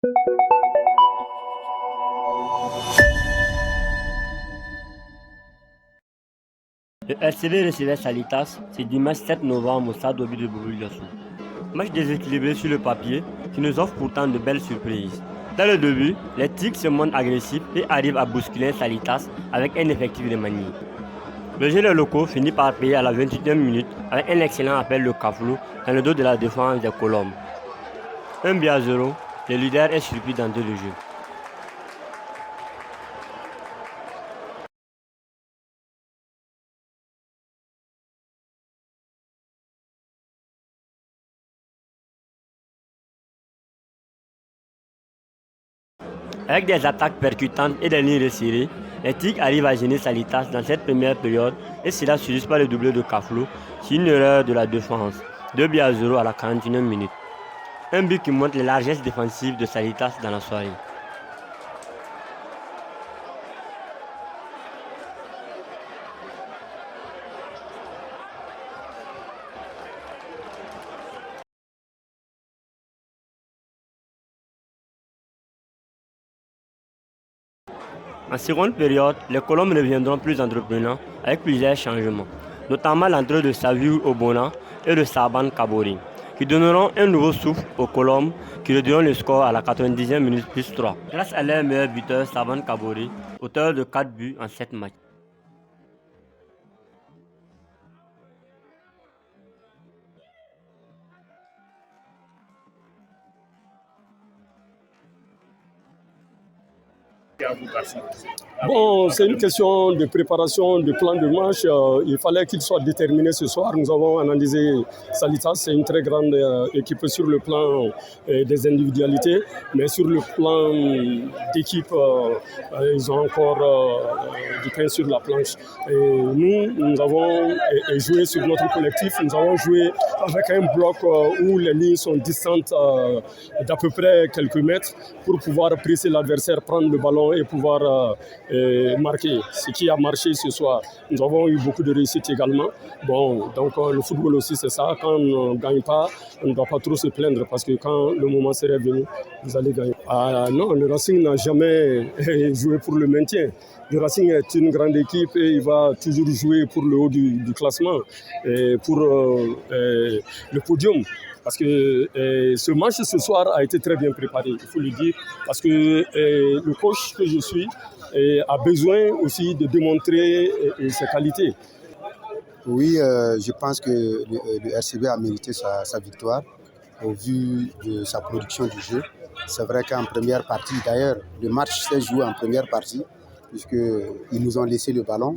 Le RCV recevait Salitas ce dimanche 7 novembre au stade Obi de Bobo-Dioulasso. Match déséquilibré sur le papier qui nous offre pourtant de belles surprises. Dans le début, les Tigres se montrent agressifs et arrivent à bousculer Salitas avec un effectif de manie. Le jeu des locaux finit par payer à la 28e minute avec un excellent appel de Kaflou dans le dos de la défense des Colombes. 1-0, le leader est surpris d'entrer le jeu. Avec des attaques percutantes et des lignes resserrées, les Tigres arrivent à gêner Salitas dans cette première période et cela se juste par le doublé de Kaflou sur une erreur de la défense. 2-0 à la 41e minute. Un but qui montre les largesses défensives de Salitas dans la soirée. En seconde période, les Colombes reviendront plus entreprenants avec plusieurs changements, notamment l'entrée de Saviu Obona et de Saban Kabori, qui donneront un nouveau souffle aux Colombes qui réduiront le score à la 90e minute plus 3, grâce à leur meilleur buteur Saban Kabori, auteur de 4 buts en 7 matchs. Bon, c'est une question de préparation, de plan de match. Il fallait qu'il soit déterminé ce soir. Nous avons analysé Salitas, c'est une très grande équipe sur le plan des individualités, mais sur le plan d'équipe, ils ont encore du pain sur la planche. Et nous avons joué sur notre collectif. Nous avons joué avec un bloc où les lignes sont distantes d'à peu près quelques mètres pour pouvoir presser l'adversaire, prendre le ballon et pouvoir marquer. Ce qui a marché ce soir. Nous avons eu beaucoup de réussite également. Bon, donc le football aussi c'est ça. Quand on ne gagne pas, on ne doit pas trop se plaindre parce que quand le moment serait venu, vous allez gagner. Ah non, le Racing n'a jamais joué pour le maintien. Le Racing est une grande équipe et il va toujours jouer pour le haut du classement, et pour le podium. Parce que ce match ce soir a été très bien préparé, il faut le dire, parce que le coach que je suis a besoin aussi de démontrer ses qualités. Oui, je pense que le RCV a mérité sa victoire au vu de sa production du jeu. C'est vrai qu'en première partie, d'ailleurs, le match s'est joué en première partie, puisqu'ils nous ont laissé le ballon.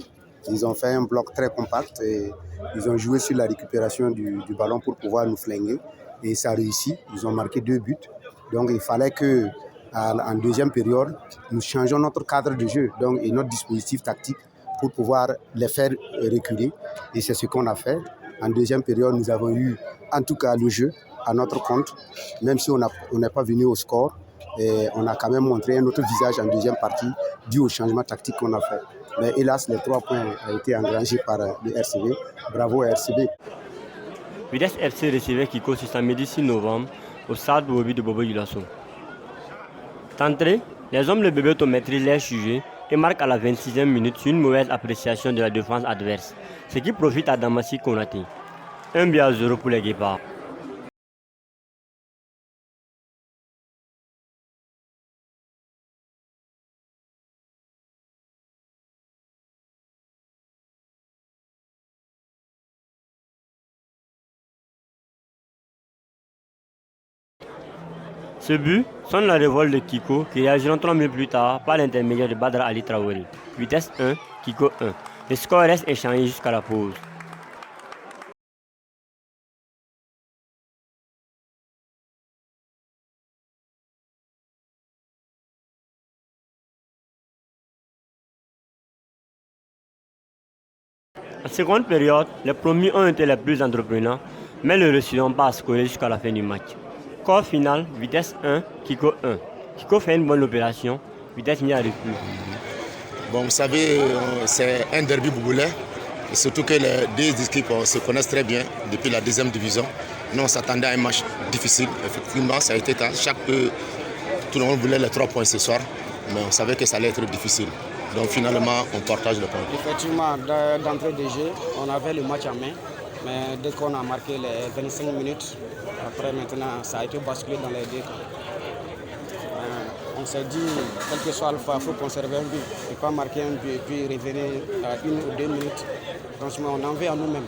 Ils ont fait un bloc très compact et ils ont joué sur la récupération du ballon pour pouvoir nous flinguer. Et ça a réussi. Ils ont marqué 2 buts. Donc il fallait qu'en deuxième période, nous changeons notre cadre de jeu et notre dispositif tactique pour pouvoir les faire reculer. Et c'est ce qu'on a fait. En deuxième période, nous avons eu en tout cas le jeu à notre compte, même si on n'est pas venu au score. Et on a quand même montré un autre visage en deuxième partie dû au changement tactique qu'on a fait. Mais hélas, les 3 points ont été engrangés par le RCV. Bravo à RCV. Vitesse FC recevait Kiko ce samedi 6 novembre au stade Obi de Bobo-Dioulasso. D'entrée, les hommes de Bebeto maîtrisent leur sujet et marquent à la 26e minute sur une mauvaise appréciation de la défense adverse, ce qui profite à Damassi Konaté. 1-0 pour les Guépards. Ce but sonne la révolte de Kiko qui réagiront 3 minutes plus tard par l'intermédiaire de Badra Ali Traoré. Vitesse 1, Kiko 1. Le score reste échangé jusqu'à la pause. En seconde période, les premiers ont été les plus entreprenants, mais ne réussiront pas à scorer jusqu'à la fin du match. Score final, Vitesse 1, Kiko 1. Kiko fait une bonne opération, Vitesse n'y arrive plus. Bon, vous savez, c'est un derby bougolais, et surtout que les deux équipes se connaissent très bien depuis la deuxième division. Nous, on s'attendait à un match difficile, effectivement, ça a été chaque Tout le monde voulait les 3 points ce soir, mais on savait que ça allait être difficile. Donc finalement, on partage le point. Effectivement, d'entrée de jeu, on avait le match en main, mais dès qu'on a marqué les 25 minutes, après maintenant, ça a été basculé dans les deux camps. On s'est dit, quel que soit Alpha, il faut conserver un but, et pas marquer un but et puis revenir à 1 ou 2 minutes. Franchement, on en veut à nous-mêmes.